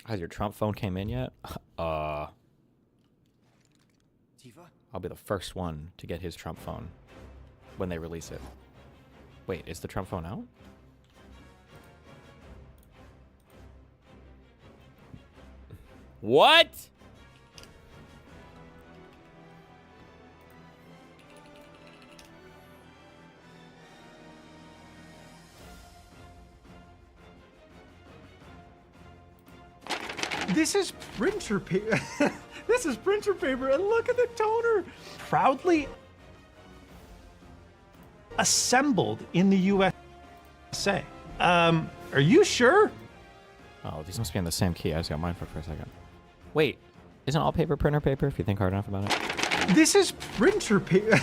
Has your Trump phone came in yet? I'll be the first one to get his Trump phone when they release it. Wait, is the Trump phone out? What? This is printer paper. This is printer paper, and look at the toner. Proudly assembled in the USA. Are you sure? Oh, these must be in the same key. I just got mine for a second. Wait, isn't all paper printer paper if you think hard enough about it? This is printer paper.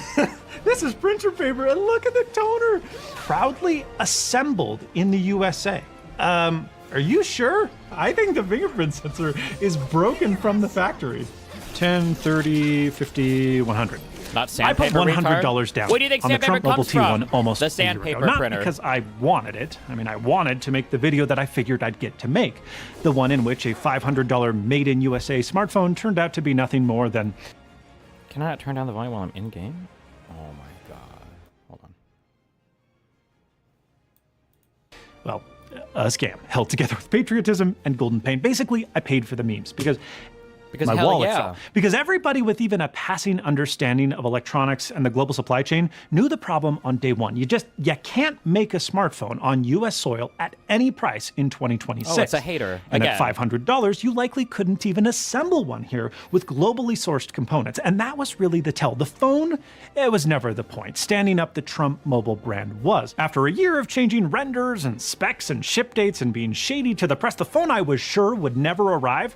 This is printer paper, and look at the toner. Proudly assembled in the USA. Are you sure? I think the fingerprint sensor is broken from the factory. 10, 30, 50, 100. Not sandpaper. I put $100 down. Where do you think on the sandpaper Trump Mobile comes from? T1 almost the a year sandpaper ago. Not printer. because I wanted it. I mean, I wanted to make the video that I figured I'd get to make. The one in which a $500 made in USA smartphone turned out to be nothing more than... Can I not turn down the volume while I'm in game? Oh my god. Hold on. Well, a scam held together with patriotism and golden pain. Basically, I paid for the memes because my wallet fell. Because everybody with even a passing understanding of electronics and the global supply chain knew the problem on day one. You can't make a smartphone on US soil at any price in 2026. Oh, it's a hater. And again. at $500, you likely couldn't even assemble one here with globally sourced components. And that was really the tell. The phone, it was never the point. Standing up the Trump Mobile brand was. After a year of changing renders and specs and ship dates and being shady to the press, the phone I was sure would never arrive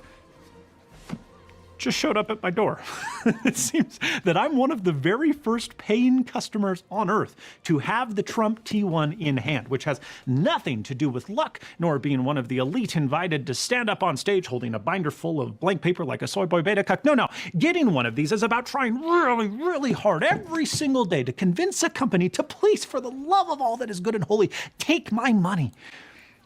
just showed up at my door. It seems that I'm one of the very first paying customers on Earth to have the Trump T1 in hand, which has nothing to do with luck, nor being one of the elite invited to stand up on stage holding a binder full of blank paper like a soy boy beta cuck. No, getting one of these is about trying really, really hard every single day to convince a company to please, for the love of all that is good and holy, take my money.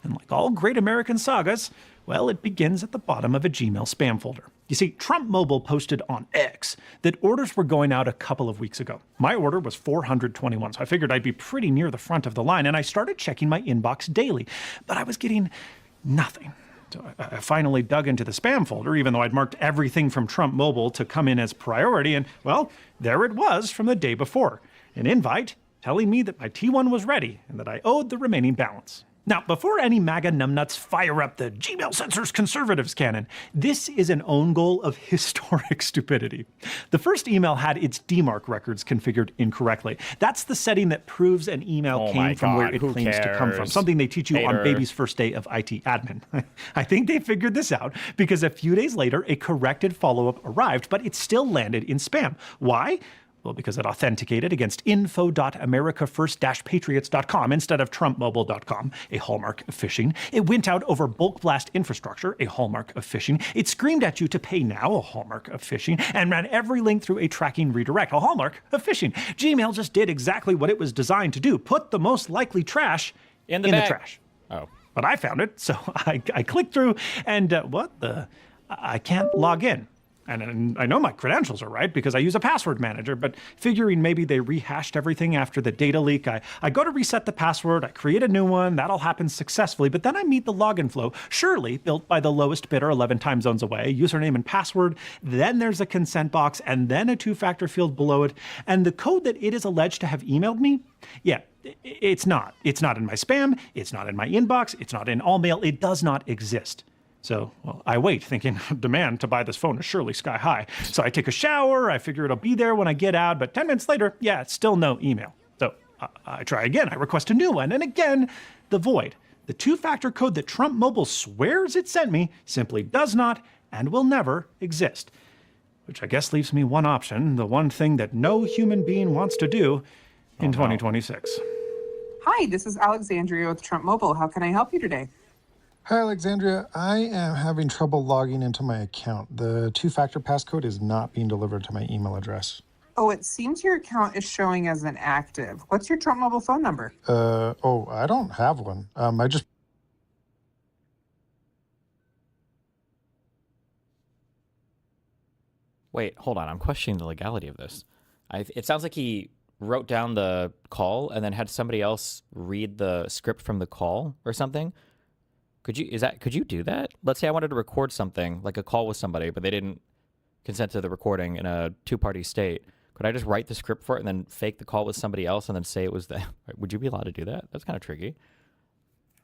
And like all great American sagas, well, it begins at the bottom of a Gmail spam folder. You see, Trump Mobile posted on X that orders were going out a couple of weeks ago. My order was 421, so I figured I'd be pretty near the front of the line, and I started checking my inbox daily, but I was getting nothing. So I finally dug into the spam folder, even though I'd marked everything from Trump Mobile to come in as priority, and, well, there it was from the day before. An invite telling me that my T1 was ready and that I owed the remaining balance. Now, before any MAGA numbnuts fire up the Gmail censors conservatives cannon, this is an own goal of historic stupidity. The first email had its DMARC records configured incorrectly. That's the setting that proves an email came from where it claims to come from, something they teach you on baby's first day of IT admin. I think they figured this out because a few days later, a corrected follow-up arrived, but it still landed in spam. Why? Well, because it authenticated against info.americafirst-patriots.com instead of trumpmobile.com, a hallmark of phishing. It went out over bulk blast infrastructure, a hallmark of phishing. It screamed at you to pay now, a hallmark of phishing, and ran every link through a tracking redirect, a hallmark of phishing. Gmail just did exactly what it was designed to do, put the most likely trash in the trash. Oh. But I found it, so I clicked through, and I can't log in. And I know my credentials are right because I use a password manager, but figuring maybe they rehashed everything after the data leak, I go to reset the password, I create a new one, that'll happen successfully, but then I meet the login flow, surely built by the lowest bidder 11 time zones away, username and password, then there's a consent box, and then a two-factor field below it, and the code that it is alleged to have emailed me, yeah, it's not. It's not in my spam, it's not in my inbox, it's not in all mail, it does not exist. So, well, I wait, thinking demand to buy this phone is surely sky high. So I take a shower, I figure it'll be there when I get out, but 10 minutes later, yeah, it's still no email. So I try again, I request a new one, and again, the void. The two-factor code that Trump Mobile swears it sent me simply does not and will never exist. Which I guess leaves me one option, the one thing that no human being wants to do in 2026. Hi, this is Alexandria with Trump Mobile. How can I help you today? Hi, Alexandria. I am having trouble logging into my account. The two-factor passcode is not being delivered to my email address. Oh, it seems your account is showing as inactive. What's your Trump Mobile phone number? I don't have one. Wait, hold on. I'm questioning the legality of this. It sounds like he wrote down the call and then had somebody else read the script from the call or something. Could you do that? Let's say I wanted to record something, like a call with somebody, but they didn't consent to the recording in a two-party state. Could I just write the script for it and then fake the call with somebody else and then say it was them? Would you be allowed to do that? That's kind of tricky.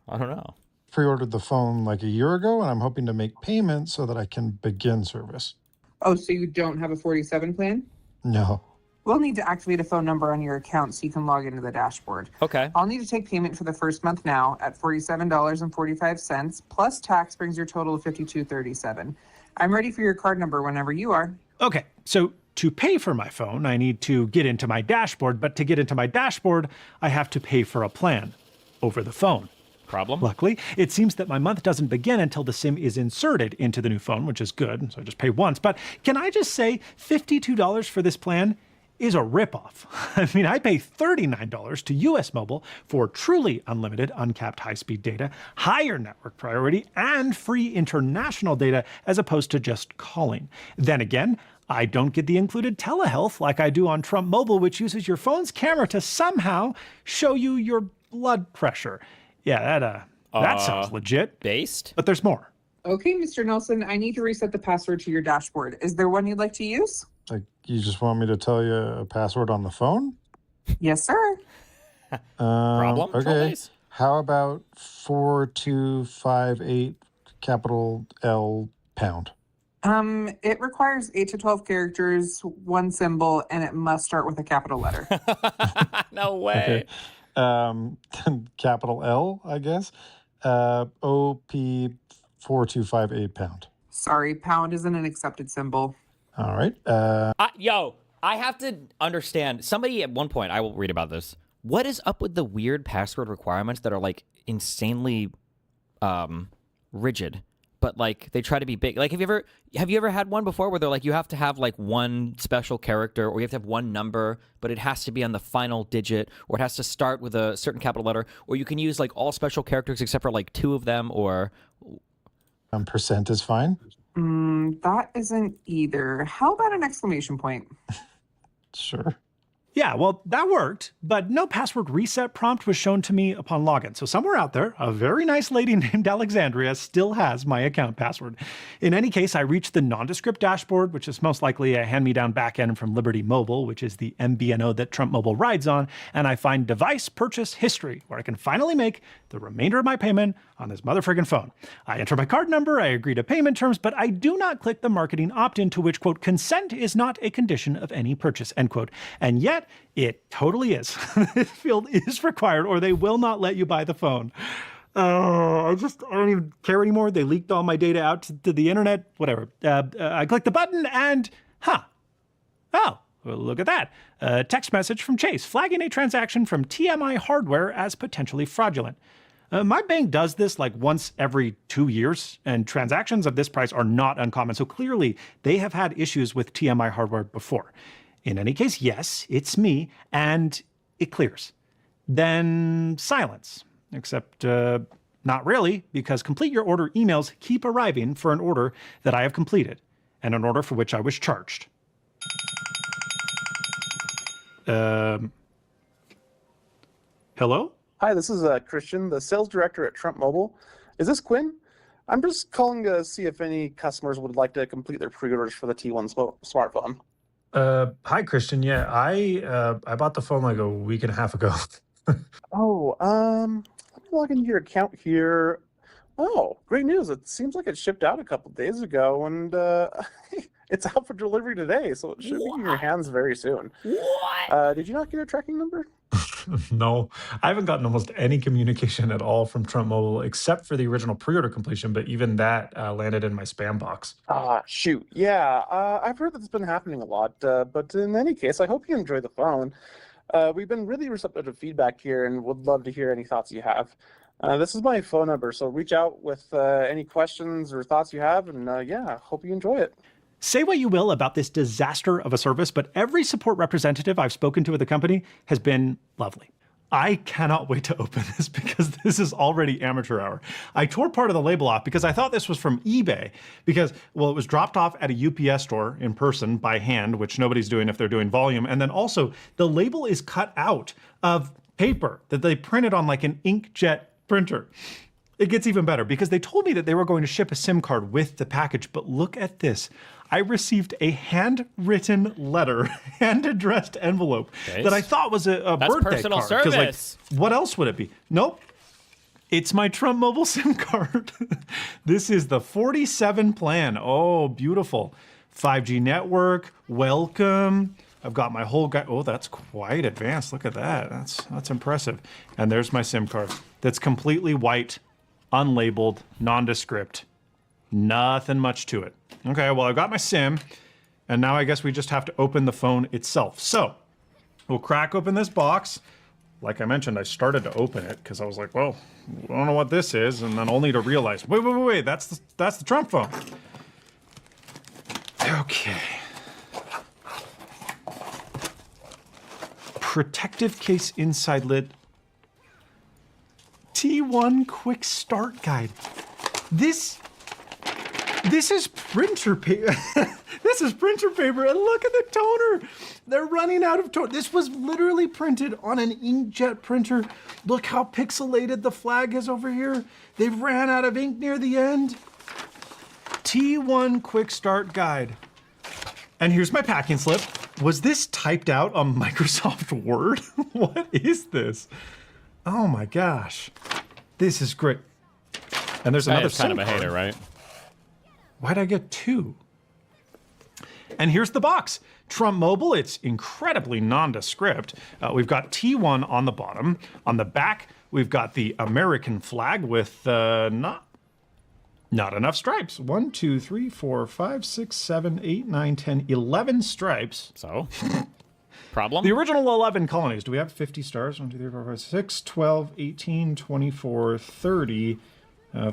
I don't know. Pre-ordered the phone like a year ago, and I'm hoping to make payment so that I can begin service. Oh, so you don't have a 47 plan? No. We'll need to activate a phone number on your account so you can log into the dashboard. Okay. I'll need to take payment for the first month now at $47.45, plus tax brings your total to $52.37. I'm ready for your card number whenever you are. Okay, so to pay for my phone, I need to get into my dashboard, but to get into my dashboard, I have to pay for a plan over the phone. Problem? Luckily, it seems that my month doesn't begin until the SIM is inserted into the new phone, which is good, so I just pay once. But can I just say $52 for this plan is a ripoff? I mean, I pay $39 to US Mobile for truly unlimited, uncapped high-speed data, higher network priority, and free international data as opposed to just calling. Then again, I don't get the included telehealth like I do on Trump Mobile, which uses your phone's camera to somehow show you your blood pressure. Yeah, that sounds legit. Based? But there's more. Okay, Mr. Nelson, I need to reset the password to your dashboard. Is there one you'd like to use? Like, you just want me to tell you a password on the phone? Yes, sir. Problem? Okay. Trollface? How about 4258 capital L pound? It requires 8 to 12 characters, one symbol, and it must start with a capital letter. No way. Capital L, I guess. OP 4258 pound. Sorry, pound isn't an accepted symbol. All right. I have to understand. Somebody at one point, I will read about this. What is up with the weird password requirements that are like insanely rigid, but like they try to be big? Like, have you ever had one before where they're like, you have to have like one special character, or you have to have one number, but it has to be on the final digit, or it has to start with a certain capital letter, or you can use like all special characters except for like 2 of them, or Percent is fine. That isn't either. How about an exclamation point? Sure. Yeah, well, that worked, but no password reset prompt was shown to me upon login. So somewhere out there, a very nice lady named Alexandria still has my account password. In any case, I reached the nondescript dashboard, which is most likely a hand-me-down backend from Liberty Mobile, which is the MVNO that Trump Mobile rides on, and I find device purchase history, where I can finally make the remainder of my payment on this motherfriggin' phone. I enter my card number, I agree to payment terms, but I do not click the marketing opt-in to which, quote, consent is not a condition of any purchase, end quote. And yet, it totally is. This field is required or they will not let you buy the phone. I don't even care anymore. They leaked all my data out to the internet, whatever. I clicked the button and, oh, well, look at that. A text message from Chase flagging a transaction from TMI Hardware as potentially fraudulent. My bank does this like once every 2 years, and transactions of this price are not uncommon. So clearly they have had issues with TMI Hardware before. In any case, yes, it's me, and it clears. Then silence. Except, not really, because complete your order emails keep arriving for an order that I have completed, and an order for which I was charged. Hello? Hi, this is Christian, the sales director at Trump Mobile. Is this Quinn? I'm just calling to see if any customers would like to complete their pre-orders for the T1 smartphone. Hi, Christian. Yeah, I bought the phone like a week and a half ago. Let me log into your account here. Oh, great news. It seems like it shipped out a couple days ago, and it's out for delivery today, so it should be in your hands very soon. What? Did you not get a tracking number? No, I haven't gotten almost any communication at all from Trump Mobile except for the original pre-order completion, but even that landed in my spam box. Ah, shoot. Yeah, I've heard that's been happening a lot, but in any case, I hope you enjoy the phone. We've been really receptive to feedback here and would love to hear any thoughts you have. This is my phone number, so reach out with any questions or thoughts you have, and yeah, hope you enjoy it. Say what you will about this disaster of a service, but every support representative I've spoken to at the company has been lovely. I cannot wait to open this because this is already amateur hour. I tore part of the label off because I thought this was from eBay because, well, it was dropped off at a UPS store in person by hand, which nobody's doing if they're doing volume. And then also the label is cut out of paper that they printed on like an inkjet printer. It gets even better because they told me that they were going to ship a SIM card with the package, but look at this. I received a handwritten letter, hand-addressed envelope that I thought was a That's birthday personal card. 'Cause, service. like, what else would it be? Nope. It's my Trump Mobile SIM card. This is the 47 plan. Oh, beautiful. 5G network. Welcome. I've got my whole guy. Oh, that's quite advanced. Look at that. That's impressive. And there's my SIM card. That's completely white, unlabeled, nondescript. Nothing much to it. Okay, well, I've got my SIM, and now I guess we just have to open the phone itself. So we'll crack open this box. Like I mentioned, I started to open it because I was like, well, I don't know what this is, and then only to realize, wait, that's the Trump phone. Okay. Protective case inside lid. T1 quick start guide. This is printer paper. This is printer paper, and look at the toner. They're running out of toner. This was literally printed on an inkjet printer. Look how pixelated the flag is over here. They ran out of ink near the end. T1 quick start guide. And here's my packing slip. Was this typed out on Microsoft Word? What is this? Oh my gosh. This is great. And there's another It's kind of SIM a hater, card. right? Why'd I get two? And here's the box. Trump Mobile, it's incredibly nondescript. We've got T1 on the bottom. On the back, we've got the American flag with not enough stripes. 1, 2, 3, 4, 5, 6, 7, 8, 9, 10, 11 stripes. So, problem? The original 11 colonies. Do we have 50 stars? 1, 2, 3, 4, 5, 6, 12, 18, 24, 30,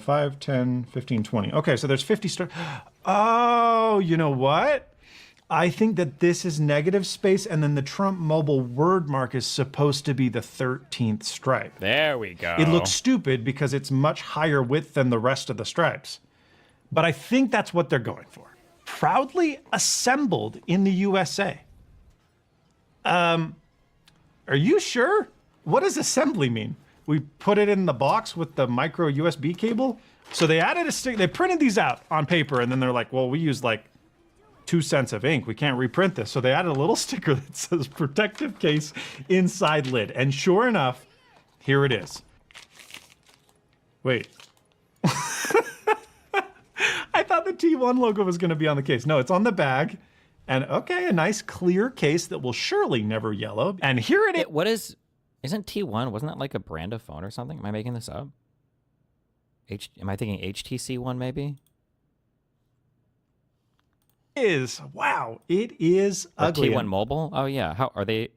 5, 10, 15, 20. Okay, so there's 50 stars. Oh, you know what? I think that this is negative space, and then the Trump Mobile word mark is supposed to be the 13th stripe. There we go. It looks stupid because it's much higher width than the rest of the stripes. But I think that's what they're going for. Proudly assembled in the USA. Are you sure? What does assembly mean? We put it in the box with the micro USB cable. So they added a stick. They printed these out on paper, and then they're like, well, we use like 2 cents of ink. We can't reprint this. So they added a little sticker that says protective case inside lid. And sure enough, here it is. Wait. I thought the T1 logo was going to be on the case. No, it's on the bag. And okay, a nice clear case that will surely never yellow. And here it is. What is... Isn't T1, wasn't that like a brand of phone or something? Am I making this up? Am I thinking HTC One maybe? Wow, it is Or ugly. T1 Mobile? Oh yeah, how are they?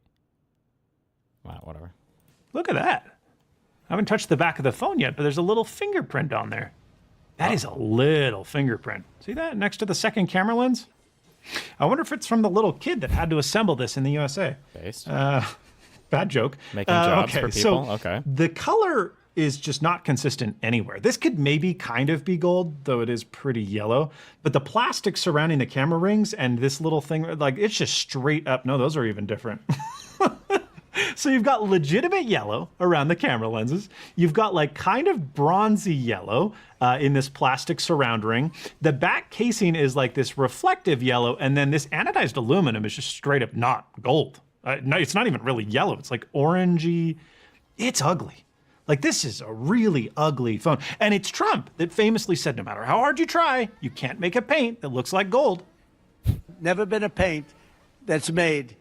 Wow, whatever. Look at that. I haven't touched the back of the phone yet, but there's a little fingerprint on there. That is a little fingerprint. See that next to the second camera lens? I wonder if it's from the little kid that had to assemble this in the USA. Based. Bad joke. Making jobs okay, for people? So Okay. the color is just not consistent anywhere. This could maybe kind of be gold, though it is pretty yellow. But the plastic surrounding the camera rings and this little thing, like it's just straight up. No, those are even different. So you've got legitimate yellow around the camera lenses. You've got like kind of bronzy yellow in this plastic surround ring. The back casing is like this reflective yellow, and then this anodized aluminum is just straight up not gold. No, it's not even really yellow. It's like orangey. It's ugly. Like this is a really ugly phone. And it's Trump that famously said, no matter how hard you try, you can't make a paint that looks like gold. Never been a paint that's made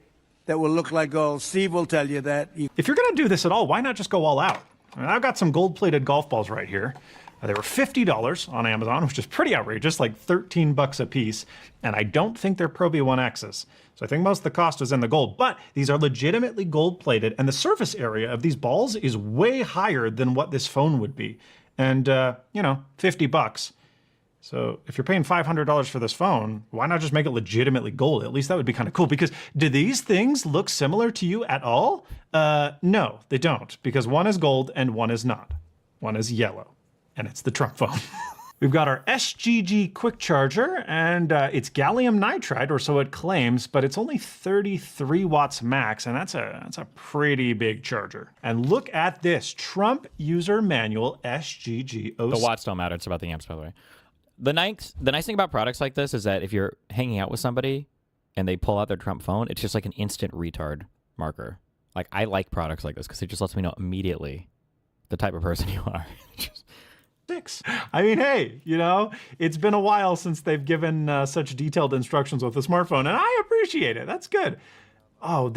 that will look like gold. Steve will tell you that. If you're gonna do this at all, why not just go all out? I mean, I've got some gold-plated golf balls right here. They were $50 on Amazon, which is pretty outrageous, like 13 bucks a piece. And I don't think they're Pro V1Xs. So I think most of the cost is in the gold, but these are legitimately gold-plated, and the surface area of these balls is way higher than what this phone would be. And, you know, 50 bucks. So if you're paying $500 for this phone, why not just make it legitimately gold? At least that would be kind of cool, because do these things look similar to you at all? No, they don't, because one is gold and one is not. One is yellow, and it's the Trump phone. We've got our SGG quick charger, and it's gallium nitride, or so it claims, but it's only 33 watts max, and that's a pretty big charger. And look at this, Trump user manual SGG. The watts don't matter. It's about the amps, by the way. The nice thing about products like this is that if you're hanging out with somebody and they pull out their Trump phone, it's just like an instant retard marker. Like, I like products like this because it just lets me know immediately the type of person you are. Six. I mean, hey, you know, it's been a while since they've given such detailed instructions with the smartphone, and I appreciate it. That's good. Oh,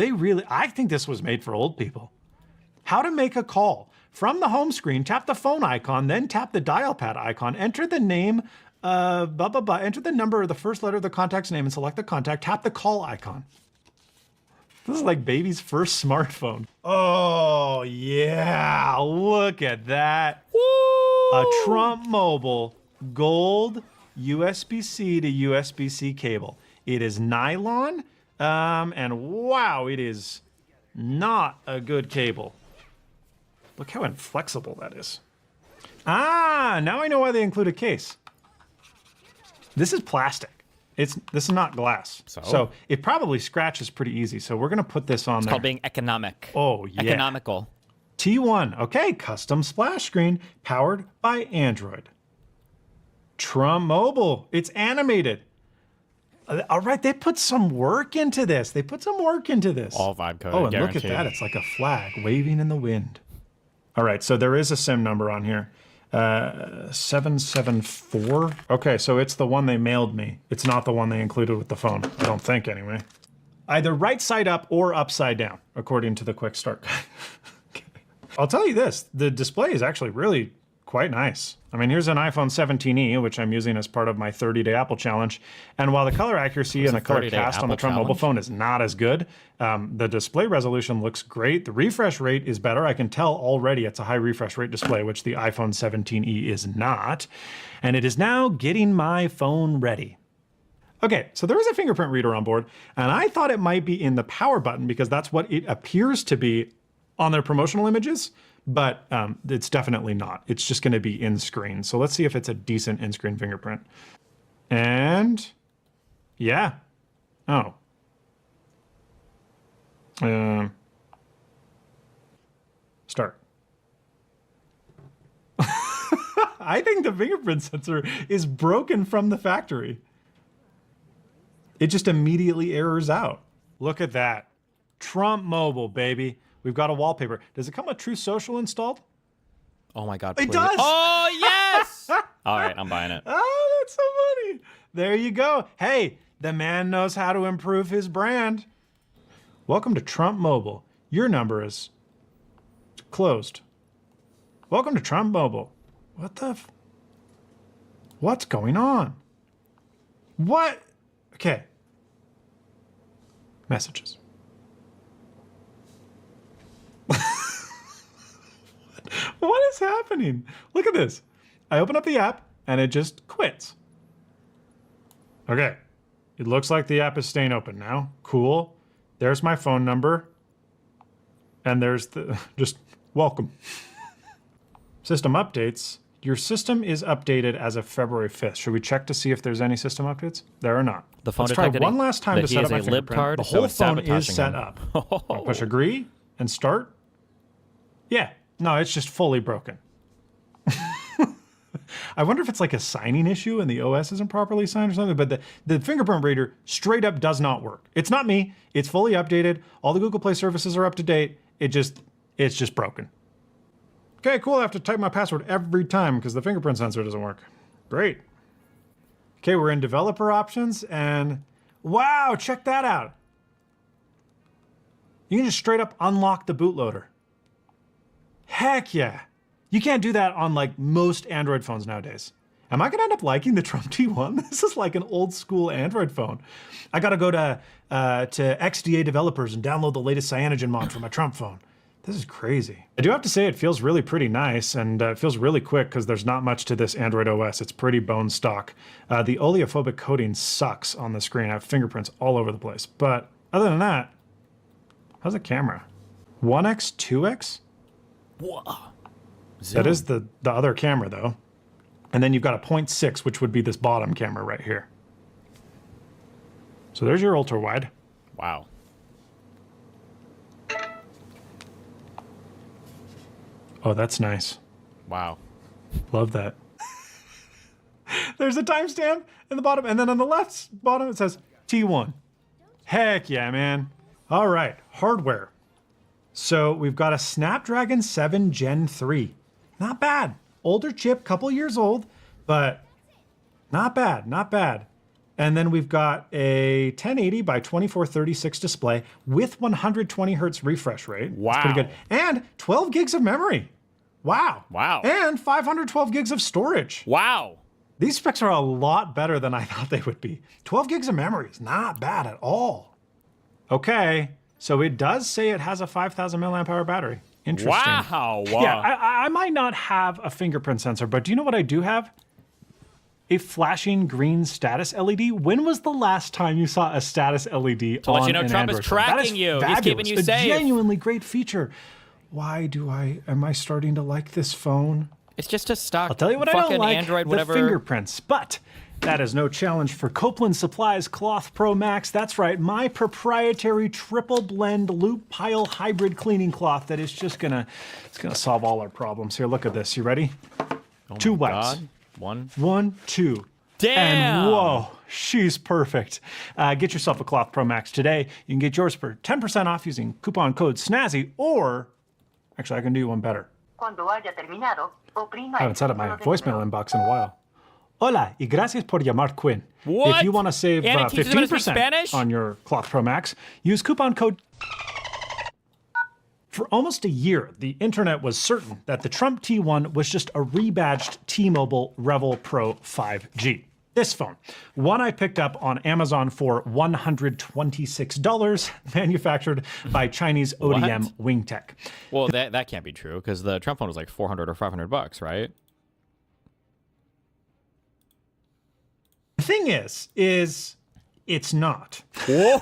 I think this was made for old people. How to make a call. From the home screen, tap the phone icon, then tap the dial pad icon, enter the name, enter the number or the first letter of the contact's name and select the contact, tap the call icon. This is like baby's first smartphone. Oh, yeah, look at that. Woo! A Trump Mobile gold USB-C to USB-C cable. It is nylon, and wow, it is not a good cable. Look how inflexible that is. Ah, now I know why they include a case. This is plastic. This is not glass. So it probably scratches pretty easy. So we're gonna put this on there. It's called being economic. Oh, yeah. Economical. T1, okay, custom splash screen powered by Android. Trump Mobile, it's animated. All right, they put some work into this. All vibe coded, Oh, and guaranteed. look at that, it's like a flag waving in the wind. All right, so there is a SIM number on here. 774. Okay, so it's the one they mailed me. It's not the one they included with the phone. I don't think, anyway. Either right side up or upside down, according to the quick start guide. Okay. I'll tell you this, the display is actually really quite nice. I mean, here's an iPhone 17e, which I'm using as part of my 30-day Apple challenge. And while the color accuracy and the color cast on the Trump Mobile phone is not as good, the display resolution looks great. The refresh rate is better. I can tell already it's a high refresh rate display, which the iPhone 17e is not. And it is now getting my phone ready. Okay, so there is a fingerprint reader on board, and I thought it might be in the power button because that's what it appears to be on their promotional images. But it's definitely not. It's just going to be in-screen. So let's see if it's a decent in-screen fingerprint. And yeah. Oh. Start. I think the fingerprint sensor is broken from the factory. It just immediately errors out. Look at that. Trump Mobile, baby. We've got a wallpaper. Does it come with True Social installed? Oh my God, It please. does! Oh, yes! All right, I'm buying it. Oh, that's so funny. There you go. Hey, the man knows how to improve his brand. Welcome to Trump Mobile. Your number is closed. Welcome to Trump Mobile. What the what's going on? What? Okay. Messages. What is happening? Look at this. I open up the app and it just quits. Okay. It looks like the app is staying open now. Cool. There's my phone number. And there's the just welcome. System updates. Your system is updated as of February 5th. Should we check to see if there's any system updates? There are not. The phone Let's try detected one last time that to he set is up my a lib fingerprint. card, The so whole it's phone is sabotaging set him. up. I'll push agree and start. Yeah. No, it's just fully broken. I wonder if it's like a signing issue and the OS isn't properly signed or something, but the fingerprint reader straight up does not work. It's not me. It's fully updated. All the Google Play services are up to date. It's just broken. Okay, cool. I have to type my password every time because the fingerprint sensor doesn't work. Great. Okay, we're in developer options and wow, check that out. You can just straight up unlock the bootloader. Heck yeah. You can't do that on like most Android phones nowadays. Am I gonna end up liking the Trump T1? This is like an old school Android phone. I gotta go to XDA developers and download the latest Cyanogen mod for my Trump phone. This is crazy. I do have to say it feels really pretty nice, and it feels really quick because there's not much to this Android OS. It's pretty bone stock. The oleophobic coating sucks on the screen. I have fingerprints all over the place. But other than that, how's the camera? 1x, 2x? Whoa. That is the other camera, though. And then you've got a 0.6, which would be this bottom camera right here. So there's your ultra wide. Wow. Oh, that's nice. Wow. Love that. There's a timestamp in the bottom, and then on the left bottom it says T1. Heck yeah, man. All right, hardware. So we've got a Snapdragon 7 Gen 3. Not bad. Older chip, couple years old, but not bad, not bad. And then we've got a 1080 by 2436 display with 120 hertz refresh rate. Wow. That's pretty good. And 12 gigs of memory. Wow. Wow. And 512 gigs of storage. Wow. These specs are a lot better than I thought they would be. 12 gigs of memory is not bad at all. Okay, so it does say it has a 5,000 milliamp hour battery. Interesting. Wow. Yeah, I might not have a fingerprint sensor, but do you know what I do have? A flashing green status LED. When was the last time you saw a status LED To on let you know an Trump is Android phone? That tracking you. He's fabulous. keeping you a safe. Genuinely great feature. Why am I starting to like this phone? It's just a stock I'll tell you what I fucking don't like, Android, the whatever. fingerprints. But that is no challenge for Copeland Supply's Cloth Pro Max. That's right, my proprietary triple blend loop pile hybrid cleaning cloth that is just gonna solve all our problems. Here, look at this. You ready? Oh 2 my wipes. God. One. 1, 2. Damn. And whoa, she's perfect. Get yourself a Cloth Pro Max today. You can get yours for 10% off using coupon code SNAZZY, or actually, I can do you one better. I haven't set up my voicemail inbox in a while. Hola, y gracias por llamar Quinn. What? If you want to save And it teaches them how to speak 15% Spanish? on your Cloth Pro Max, use coupon code. For almost a year, the internet was certain that the Trump T1 was just a rebadged T-Mobile Revel Pro 5G. This phone, one I picked up on Amazon for $126, manufactured by Chinese ODM Wingtech. Well, that can't be true because the Trump phone was like 400 or 500 bucks, right? The thing is it's not. Whoa!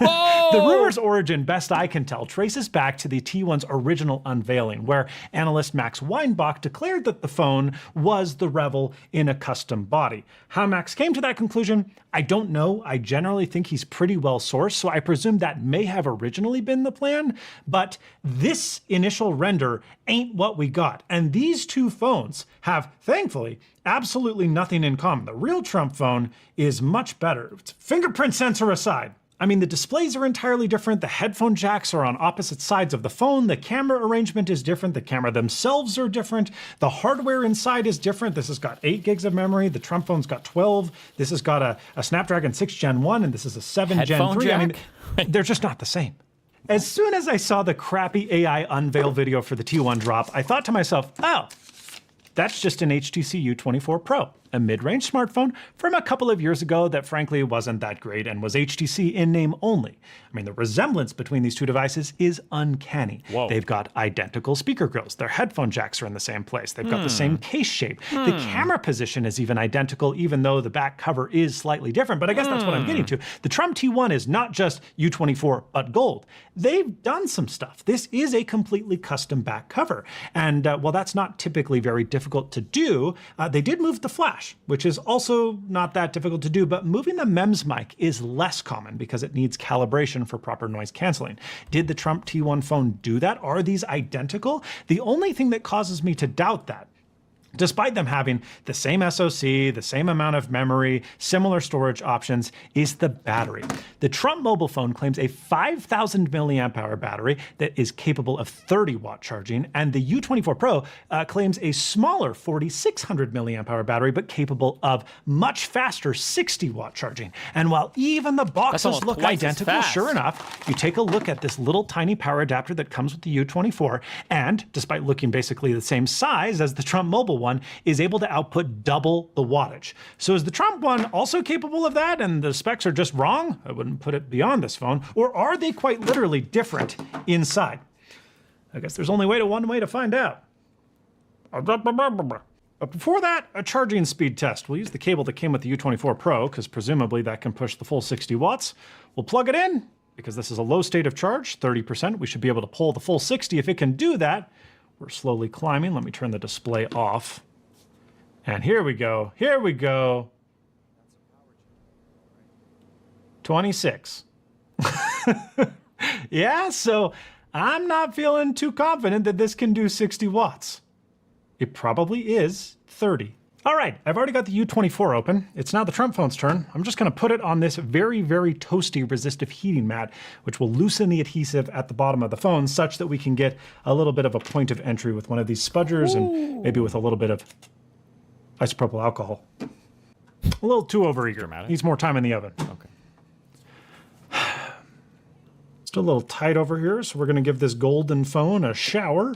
The rumor's origin, best I can tell, traces back to the T1's original unveiling, where analyst Max Weinbach declared that the phone was the Revel in a custom body. How Max came to that conclusion, I don't know. I generally think he's pretty well sourced, so I presume that may have originally been the plan, but this initial render ain't what we got. And these two phones have, thankfully, absolutely nothing in common. The real Trump phone is much better. Fingerprint sensor aside. I mean, the displays are entirely different. The headphone jacks are on opposite sides of the phone. The camera arrangement is different. The camera themselves are different. The hardware inside is different. This has got 8 gigs of memory. The Trump phone's got 12. This has got a Snapdragon 6 Gen 1, and this is a 7 Headphone Gen 3. jack? I mean, they're just not the same. As soon as I saw the crappy AI unveil video for the T1 drop, I thought to myself, oh, that's just an HTC U24 Pro, a mid-range smartphone from a couple of years ago that frankly wasn't that great and was HTC in name only. I mean, the resemblance between these two devices is uncanny. Whoa. They've got identical speaker grills. Their headphone jacks are in the same place. They've got the same case shape. The camera position is even identical, even though the back cover is slightly different. But I guess that's what I'm getting to. The Trump T1 is not just U24, but gold. They've done some stuff. This is a completely custom back cover. And while that's not typically very difficult to do, they did move the flash, which is also not that difficult to do, but moving the MEMS mic is less common because it needs calibration for proper noise canceling. Did the Trump T1 phone do that? Are these identical? The only thing that causes me to doubt that, despite them having the same SoC, the same amount of memory, similar storage options, is the battery. The Trump mobile phone claims a 5,000 milliamp hour battery that is capable of 30-watt charging, and the U24 Pro claims a smaller 4,600 milliamp hour battery, but capable of much faster 60-watt charging. And while even the boxes almost look twice as identical, fast. sure enough, you take a look at this little tiny power adapter that comes with the U24, and despite looking basically the same size as the Trump mobile one, is able to output double the wattage. So is the Trump one also capable of that and the specs are just wrong? I wouldn't put it beyond this phone. Or are they quite literally different inside? I guess there's only one way to find out. But before that, a charging speed test. We'll use the cable that came with the U24 Pro, because presumably that can push the full 60 watts. We'll plug it in, because this is a low state of charge, 30%. We should be able to pull the full 60 if it can do that. We're slowly climbing. Let me turn the display off. And here we go. Here we go. 26. Yeah, so I'm not feeling too confident that this can do 60 watts. It probably is 30. All right, I've already got the U24 open. It's now the Trump phone's turn. I'm just gonna put it on this very, very toasty resistive heating mat, which will loosen the adhesive at the bottom of the phone such that we can get a little bit of a point of entry with one of these spudgers and maybe with a little bit of isopropyl alcohol. A little too overeager. Dramatic. Needs more time in the oven. Okay. Still a little tight over here, so we're gonna give this golden phone a shower.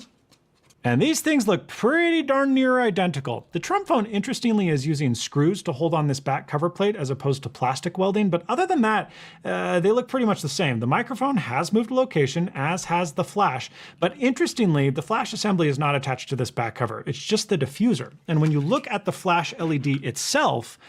And these things look pretty darn near identical. The Trump phone, interestingly, is using screws to hold on this back cover plate as opposed to plastic welding, but other than that, they look pretty much the same. The microphone has moved location, as has the flash, but interestingly, the flash assembly is not attached to this back cover. It's just the diffuser. And when you look at the flash LED itself,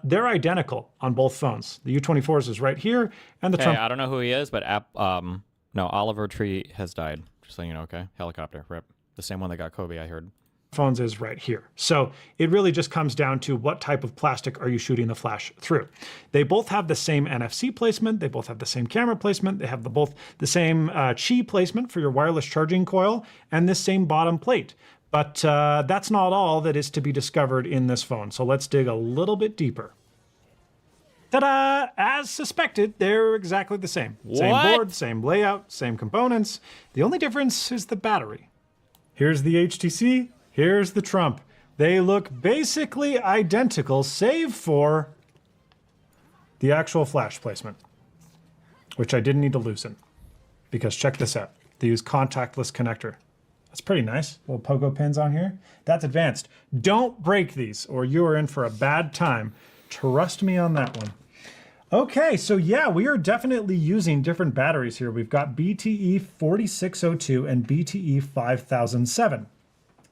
they're identical on both phones. The U24's is right here, and the Hey, Trump... I don't know who he is, but no, Oliver Tree has died. Just so you know, okay? Helicopter, rip. The same one that got Kobe, I heard. Phones is right here. So it really just comes down to what type of plastic are you shooting the flash through. They both have the same NFC placement. They both have the same camera placement. They have both the same Qi placement for your wireless charging coil and this same bottom plate. But that's not all that is to be discovered in this phone. So let's dig a little bit deeper. Ta-da! As suspected, they're exactly the same. Same What? board, same layout, same components. The only difference is the battery. Here's the HTC, here's the Trump. They look basically identical, save for the actual flash placement, which I didn't need to loosen, because check this out. They use contactless connector. That's pretty nice. Little pogo pins on here. That's advanced. Don't break these, or you are in for a bad time. Trust me on that one. Okay, so yeah, we are definitely using different batteries here. We've got BTE 4602 and BTE 5007.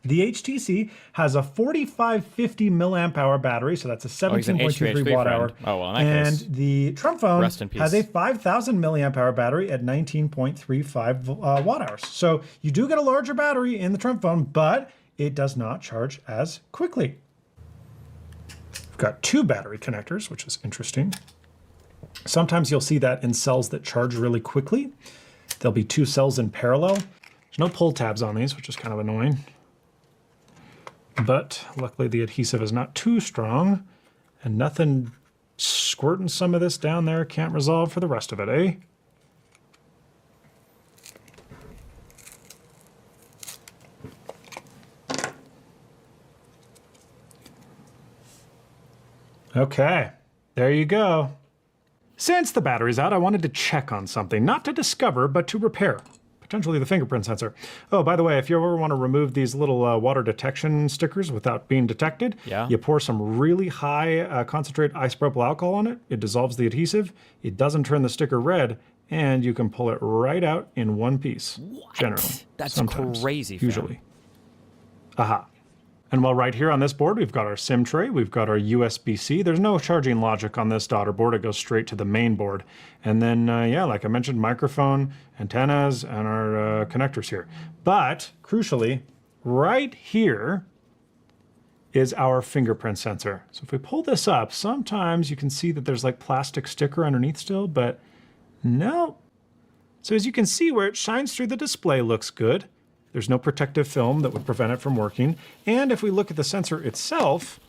The HTC has a 4550 milliamp hour battery, so that's a he's an 17.23 HVAC watt hour. friend. Oh, well, in that case, and the Trump phone rest in peace. has a 5000 milliamp hour battery at 19.35 watt hours. So you do get a larger battery in the Trump phone, but it does not charge as quickly. We've got two battery connectors, which is interesting. Sometimes you'll see that in cells that charge really quickly. There'll be two cells in parallel. There's no pull tabs on these, which is kind of annoying. But luckily the adhesive is not too strong, and nothing squirting some of this down there can't resolve for the rest of it, eh? Okay, there you go. Since the battery's out, I wanted to check on something, not to discover, but to repair. Potentially the fingerprint sensor. Oh, by the way, if you ever want to remove these little water detection stickers without being detected, you pour some really high concentrated isopropyl alcohol on it. It dissolves the adhesive. It doesn't turn the sticker red, and you can pull it right out in one piece. What? Generally. That's sometimes, crazy, fam. usually. Aha. And while right here on this board, we've got our SIM tray, we've got our USB-C. There's no charging logic on this daughter board. It goes straight to the main board. And then, yeah, like I mentioned, microphone, antennas, and our connectors here. But, crucially, right here is our fingerprint sensor. So if we pull this up, sometimes you can see that there's like plastic sticker underneath still, but no. So as you can see, where it shines through the display looks good. There's no protective film that would prevent it from working. And if we look at the sensor itself,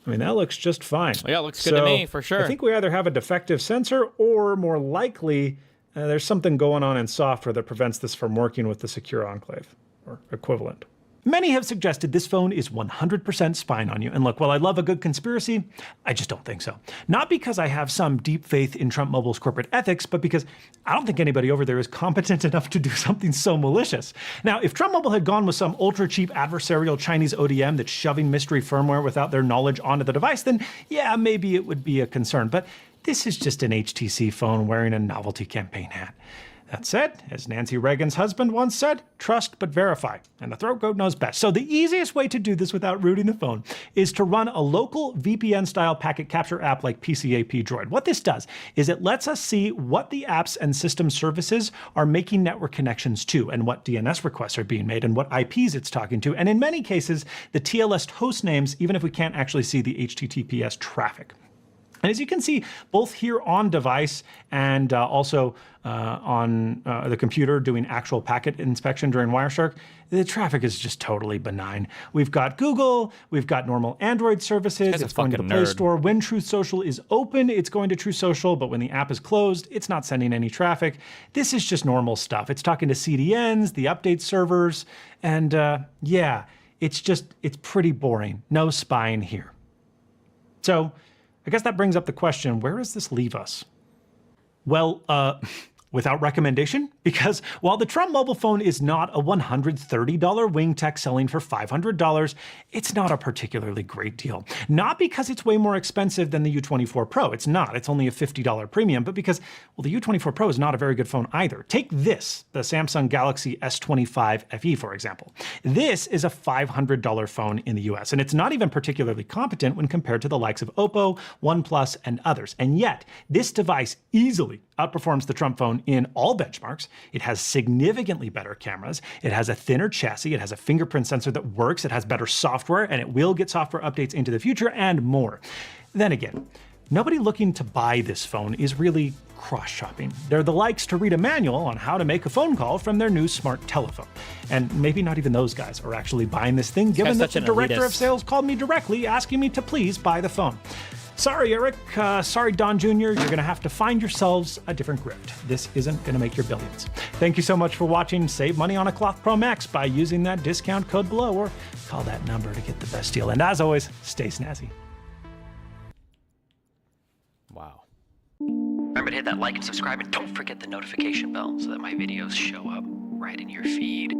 I mean, that looks just fine. Yeah, it looks good to me, for sure. I think we either have a defective sensor or more likely, there's something going on in software that prevents this from working with the secure enclave or equivalent. Many have suggested this phone is 100% spying on you. And look, while I love a good conspiracy, I just don't think so. Not because I have some deep faith in Trump Mobile's corporate ethics, but because I don't think anybody over there is competent enough to do something so malicious. Now, if Trump Mobile had gone with some ultra-cheap adversarial Chinese ODM that's shoving mystery firmware without their knowledge onto the device, then yeah, maybe it would be a concern. But this is just an HTC phone wearing a novelty campaign hat. That said, as Nancy Reagan's husband once said, trust but verify, and the throat goat knows best. So the easiest way to do this without rooting the phone is to run a local VPN-style packet capture app like PCAP Droid. What this does is it lets us see what the apps and system services are making network connections to, and what DNS requests are being made, and what IPs it's talking to, and in many cases, the TLS host names, even if we can't actually see the HTTPS traffic. And as you can see, both here on device and also on the computer doing actual packet inspection during Wireshark, the traffic is just totally benign. We've got Google, we've got normal Android services, it's going to the Play Store. When Truth Social is open, it's going to Truth Social, but when the app is closed, it's not sending any traffic. This is just normal stuff. It's talking to CDNs, the update servers, and yeah, it's pretty boring. No spying here. So, I guess that brings up the question, where does this leave us? Well, without recommendation, because while the Trump mobile phone is not a $130 wing tech selling for $500, it's not a particularly great deal. Not because it's way more expensive than the U24 Pro. It's not. It's only a $50 premium, but because, well, the U24 Pro is not a very good phone either. Take this, the Samsung Galaxy S25 FE, for example. This is a $500 phone in the US, and it's not even particularly competent when compared to the likes of Oppo, OnePlus, and others. And yet, this device easily outperforms the Trump phone in all benchmarks. It has significantly better cameras. It has a thinner chassis. It has a fingerprint sensor that works. It has better software, and it will get software updates into the future and more. Then again, nobody looking to buy this phone is really cross-shopping. They're the likes to read a manual on how to make a phone call from their new smart telephone. And maybe not even those guys are actually buying this thing, given that the director of sales called me directly asking me to please buy the phone. Sorry, Eric. Sorry, Don Jr. You're going to have to find yourselves a different grift. This isn't going to make your billions. Thank you so much for watching. Save money on a Cloth Pro Max by using that discount code below, or call that number to get the best deal. And as always, stay snazzy. Wow. Remember to hit that like and subscribe, and don't forget the notification bell so that my videos show up right in your feed.